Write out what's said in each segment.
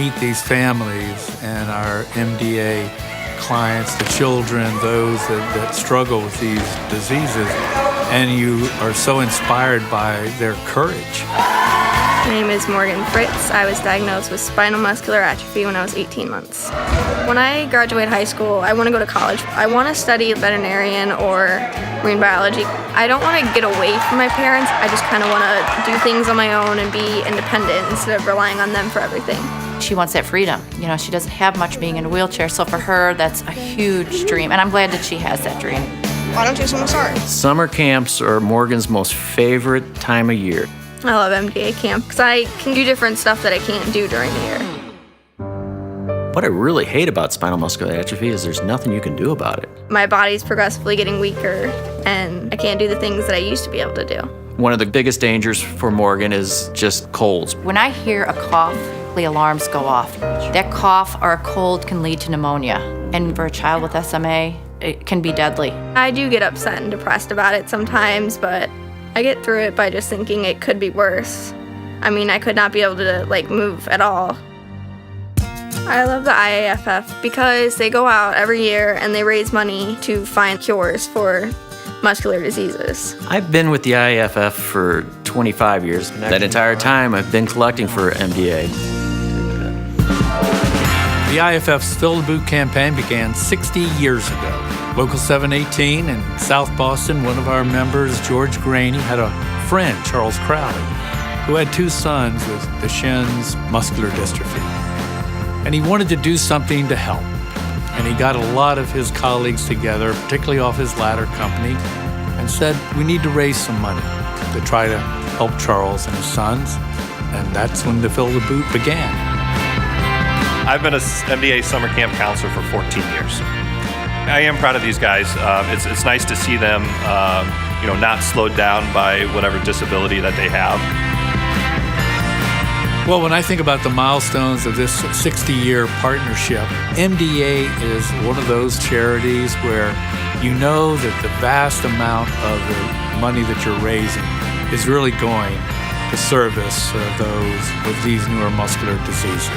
meet these families and our MDA clients, the children, those that struggle with these diseases, and you are so inspired by their courage. My name is Morgan Fritz. I was diagnosed with spinal muscular atrophy when I was 18 months. When I graduate high school, I want to go to college. I want to study veterinarian or marine biology. I don't want to get away from my parents. I just kind of want to do things on my own and be independent instead of relying on them for everything. She wants that freedom. You know, she doesn't have much being in a wheelchair, so for her, that's a huge dream, and I'm glad that she has that dream. Why don't you start? Summer camps are Morgan's most favorite time of year. I love MDA camp because I can do different stuff that I can't do during the year. What I really hate about spinal muscular atrophy is there's nothing you can do about it. My body's progressively getting weaker, and I can't do the things that I used to be able to do. One of the biggest dangers for Morgan is just colds. When I hear a cough, the alarms go off. That cough or a cold can lead to pneumonia, and for a child with SMA, it can be deadly. I do get upset and depressed about it sometimes, but I get through it by just thinking it could be worse. I mean, I could not be able to move at all. I love the IAFF because they go out every year and they raise money to find cures for muscular diseases. I've been with the IAFF for 25 years. That entire time I've been collecting for MDA. The IAFF's Fill the Boot campaign began 60 years ago. Local 718 in South Boston, one of our members, George Graney, had a friend, Charles Crowley, who had two sons with Duchenne's muscular dystrophy. And he wanted to do something to help. And he got a lot of his colleagues together, particularly off his ladder company, and said, we need to raise some money to try to help Charles and his sons. And that's when the Fill the Boot began. I've been a MDA summer camp counselor for 14 years. I am proud of these guys. It's nice to see them, not slowed down by whatever disability that they have. Well, when I think about the milestones of this 60-year partnership, MDA is one of those charities where you know that the vast amount of the money that you're raising is really going to service those with these neuromuscular diseases.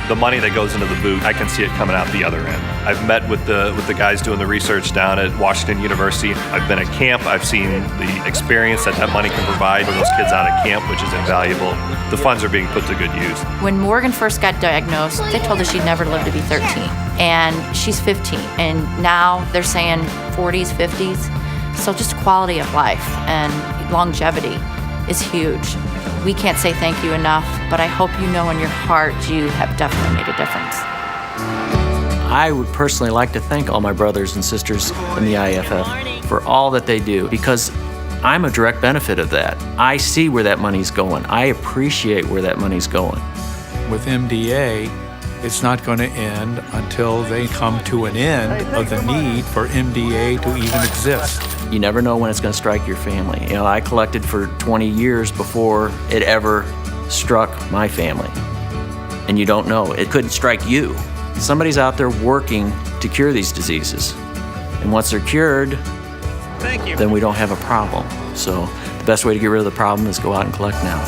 The money that goes into the boot, I can see it coming out the other end. I've met with the guys doing the research down at Washington University. I've been at camp. I've seen the experience that money can provide for those kids out at camp, which is invaluable. The funds are being put to good use. When Morgan first got diagnosed, they told her she'd never live to be 13, and she's 15, and now they're saying 40s, 50s. So just quality of life and longevity is huge. We can't say thank you enough, but I hope you know in your heart you have definitely made a difference. I would personally like to thank all my brothers and sisters in the IAFF for all that they do, because I'm a direct benefit of that. I see where that money's going. I appreciate where that money's going. With MDA, it's not going to end until they come to an end of the need for MDA to even exist. You never know when it's going to strike your family. You know, I collected for 20 years before it ever struck my family. And you don't know. It could strike you. Somebody's out there working to cure these diseases. And once they're cured, then we don't have a problem. So the best way to get rid of the problem is go out and collect now.